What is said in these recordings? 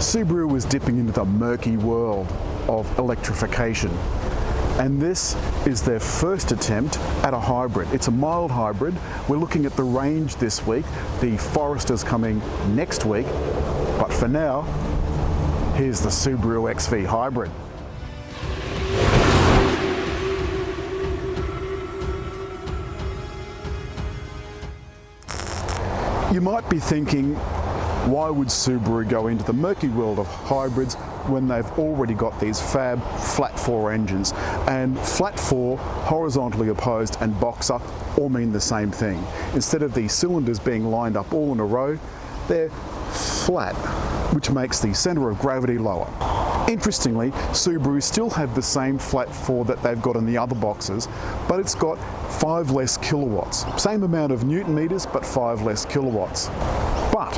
Subaru is dipping into the murky world of electrification, and this is their first attempt at a hybrid. It's a mild hybrid. We're looking at the range this week. The Forester's coming next week, but for now, here's the Subaru XV Hybrid. You might be thinking, why would Subaru go into the murky world of hybrids when they've already got these fab flat 4 engines? And flat 4, horizontally opposed, and boxer all mean the same thing. Instead of the cylinders being lined up all in a row, they're flat, which makes the center of gravity lower. Interestingly, Subaru still have the same flat 4 that they've got in the other boxes, but it's got 5 less kilowatts. Same amount of Newton meters, but 5 less kilowatts. But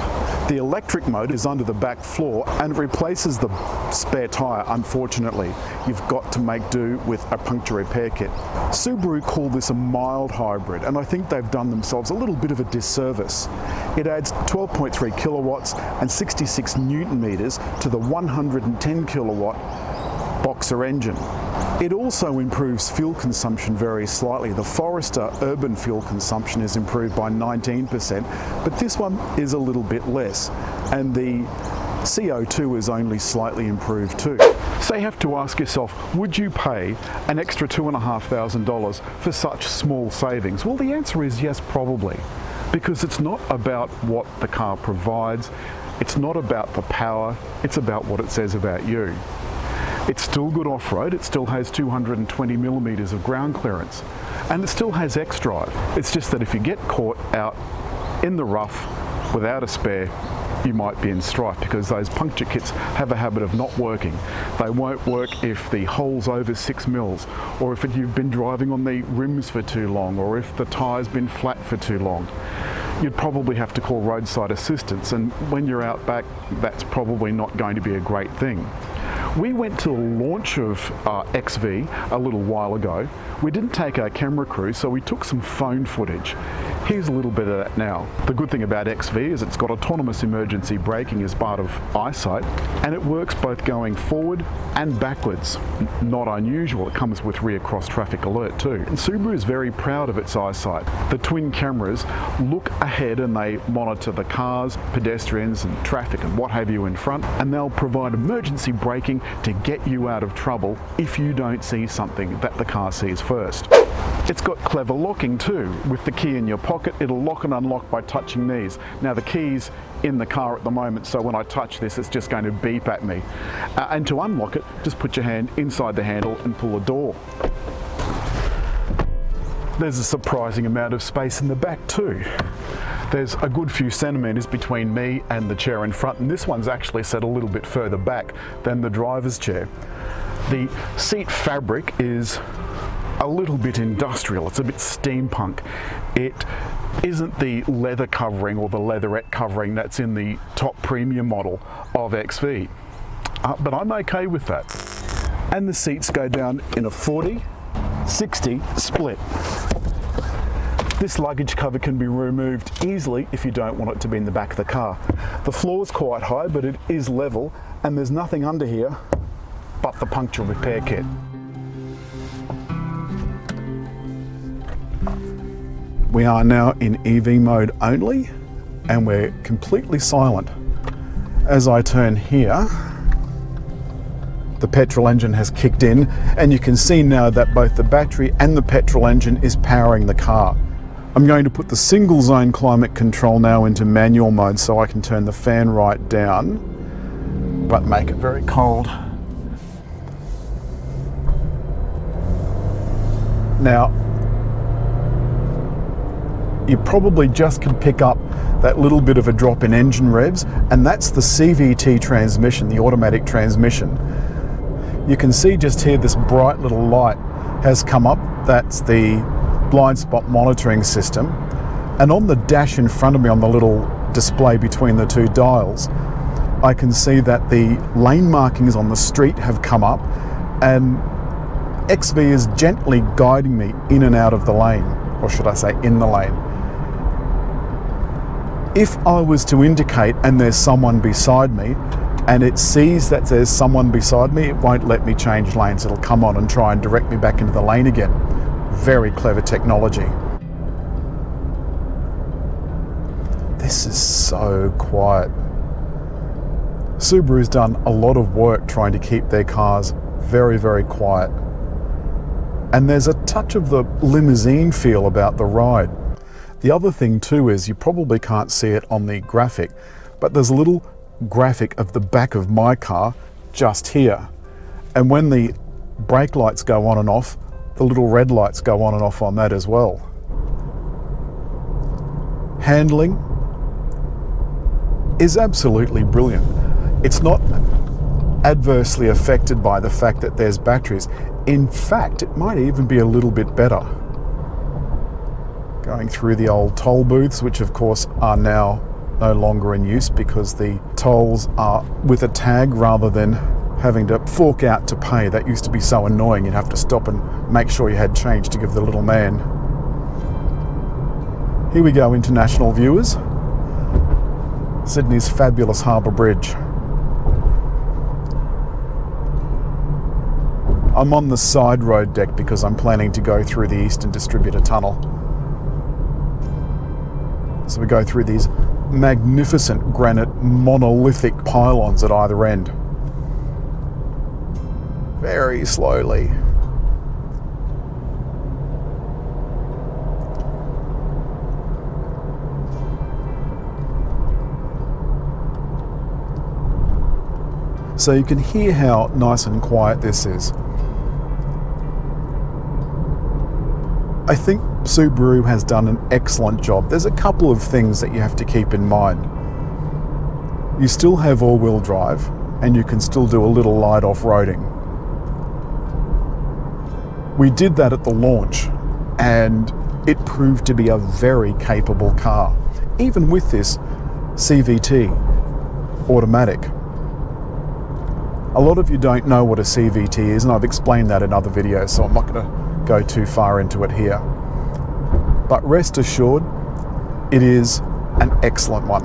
the electric mode is under the back floor and it replaces the spare tyre, unfortunately. You've got to make do with a puncture repair kit. Subaru call this a mild hybrid, and I think they've done themselves a little bit of a disservice. It adds 12.3 kilowatts and 66 Newton meters to the 110 kilowatt boxer engine. It also improves fuel consumption very slightly. The Forester urban fuel consumption is improved by 19%, but this one is a little bit less, and the CO2 is only slightly improved too. So you have to ask yourself, would you pay an extra $2,500 for such small savings? Well, the answer is yes, probably, because it's not about what the car provides, it's not about the power, it's about what it says about you. It's still good off-road, it still has 220 millimeters of ground clearance, and it still has X-Drive. It's just that if you get caught out in the rough without a spare, you might be in strife, because those puncture kits have a habit of not working. They won't work if the hole's over 6 mils, or if you've been driving on the rims for too long, or if the tyre's been flat for too long. You'd probably have to call roadside assistance, and when you're out back, that's probably not going to be a great thing. We went to the launch of XV a little while ago. We didn't take our camera crew, so we took some phone footage. Here's a little bit of that now. The good thing about XV is it's got autonomous emergency braking as part of Eyesight, and it works both going forward and backwards. Not unusual, it comes with rear cross traffic alert too. And Subaru is very proud of its Eyesight. The twin cameras look ahead and they monitor the cars, pedestrians and traffic and what have you in front, and they'll provide emergency braking to get you out of trouble if you don't see something that the car sees first. It's got clever locking too. With the key in your pocket, it'll lock and unlock by touching these. Now the key's in the car at the moment, so when I touch this, it's just going to beep at me. And to unlock it, just put your hand inside the handle and pull the door. There's a surprising amount of space in the back too. There's a good few centimeters between me and the chair in front, and this one's actually set a little bit further back than the driver's chair. The seat fabric is a little bit industrial, it's a bit steampunk. It isn't the leather covering or the leatherette covering that's in the top premium model of XV, but I'm okay with that. And the seats go down in a 40-60 split. This luggage cover can be removed easily if you don't want it to be in the back of the car. The floor's quite high, but it is level, and there's nothing under here but the puncture repair kit. We are now in EV mode only, and we're completely silent. As I turn here, the petrol engine has kicked in, and you can see now that both the battery and the petrol engine is powering the car. I'm going to put the single zone climate control now into manual mode so I can turn the fan right down, but make it very cold. Now, you probably just can pick up that little bit of a drop in engine revs, and that's the CVT transmission, the automatic transmission. You can see just here this bright little light has come up. That's the blind spot monitoring system. And on the dash in front of me, on the little display between the two dials, I can see that the lane markings on the street have come up, and XV is gently guiding me in and out of the lane, or should I say in the lane. If I was to indicate and there's someone beside me, and it sees that there's someone beside me, it won't let me change lanes. It'll come on and try and direct me back into the lane again. Very clever technology. This is so quiet. Subaru's done a lot of work trying to keep their cars very, very quiet. And there's a touch of the limousine feel about the ride. The other thing too is, you probably can't see it on the graphic, but there's a little graphic of the back of my car just here. And when the brake lights go on and off, the little red lights go on and off on that as well. Handling is absolutely brilliant. It's not adversely affected by the fact that there's batteries. In fact, it might even be a little bit better. Going through the old toll booths, which of course are now no longer in use because the tolls are with a tag rather than having to fork out to pay. That used to be so annoying. You'd have to stop and make sure you had change to give the little man. Here we go, international viewers. Sydney's fabulous Harbour Bridge. I'm on the side road deck because I'm planning to go through the Eastern Distributor Tunnel. So we go through these magnificent granite monolithic pylons at either end. Very slowly. So you can hear how nice and quiet this is. I think Subaru has done an excellent job. There's a couple of things that you have to keep in mind. You still have all-wheel drive, and you can still do a little light off-roading. We did that at the launch, and it proved to be a very capable car, even with this CVT automatic. A lot of you don't know what a CVT is, and I've explained that in other videos, so I'm not going to go too far into it here. But rest assured, it is an excellent one.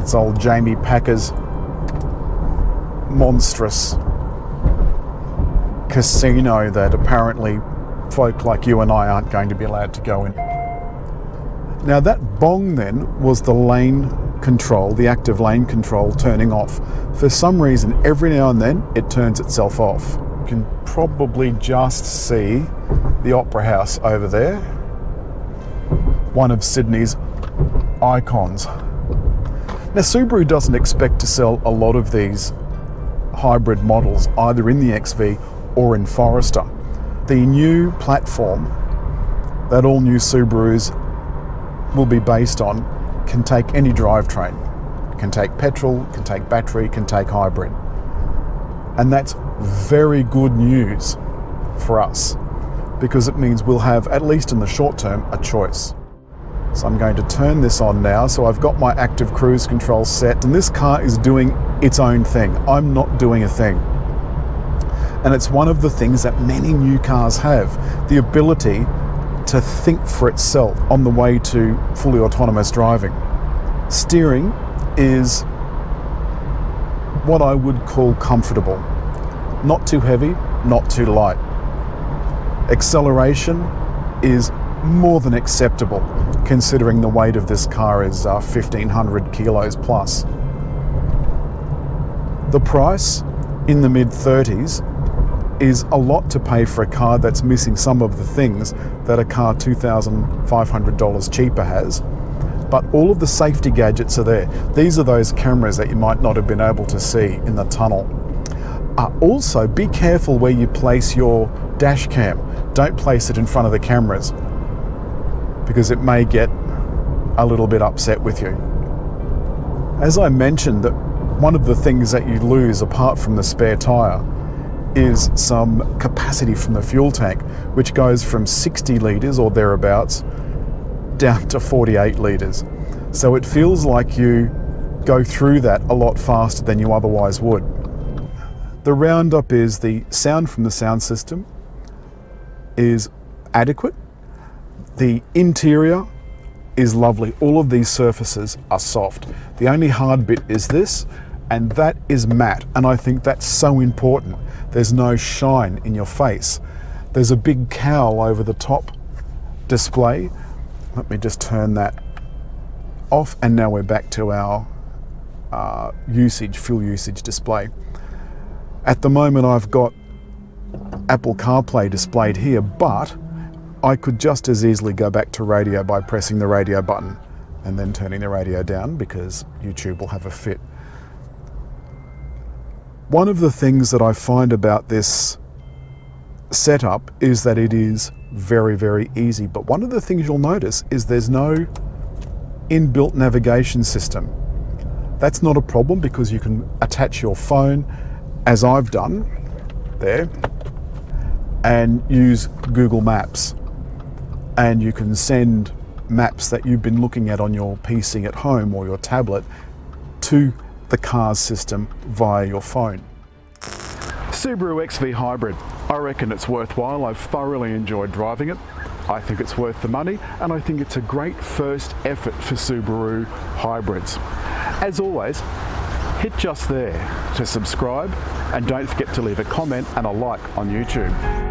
It's old Jamie Packer's monstrous casino that apparently folk like you and I aren't going to be allowed to go in. Now that bong then was the lane control, the active lane control turning off. For some reason, every now and then it turns itself off. You can probably just see the Opera House over there, one of Sydney's icons. Now Subaru doesn't expect to sell a lot of these hybrid models either in the XV or in Forester. The new platform that all new Subarus will be based on can take any drivetrain. It can take petrol, can take battery, can take hybrid. And that's very good news for us, because it means we'll have, at least in the short term, a choice. So I'm going to turn this on now. So I've got my active cruise control set, and this car is doing its own thing. I'm not doing a thing. And it's one of the things that many new cars have, the ability to think for itself on the way to fully autonomous driving. Steering is what I would call comfortable. Not too heavy, not too light. Acceleration is more than acceptable, considering the weight of this car is 1,500 kilos plus. The price, in the mid-30s, is a lot to pay for a car that's missing some of the things that a car $2,500 cheaper has. But all of the safety gadgets are there. These are those cameras that you might not have been able to see in the tunnel. Also, be careful where you place your dash cam. Don't place it in front of the cameras, because it may get a little bit upset with you. As I mentioned, that one of the things that you lose apart from the spare tyre is some capacity from the fuel tank, which goes from 60 litres or thereabouts down to 48 litres. So it feels like you go through that a lot faster than you otherwise would. The roundup is the sound from the sound system is adequate. The interior is lovely. All of these surfaces are soft. The only hard bit is this, and that is matte, and I think that's so important. There's no shine in your face. There's a big cowl over the top display. Let me just turn that off, and now we're back to our fuel usage display. At the moment I've got Apple CarPlay displayed here, but I could just as easily go back to radio by pressing the radio button and then turning the radio down, because YouTube will have a fit. One of the things that I find about this setup is that it is very, very easy, but one of the things you'll notice is there's no inbuilt navigation system. That's not a problem, because you can attach your phone, as I've done there, and use Google Maps, and you can send maps that you've been looking at on your PC at home or your tablet to the car's system via your phone. Subaru XV Hybrid. I reckon it's worthwhile. I've thoroughly enjoyed driving it. I think it's worth the money, and I think it's a great first effort for Subaru hybrids. As always, hit just there to subscribe, and don't forget to leave a comment and a like on YouTube.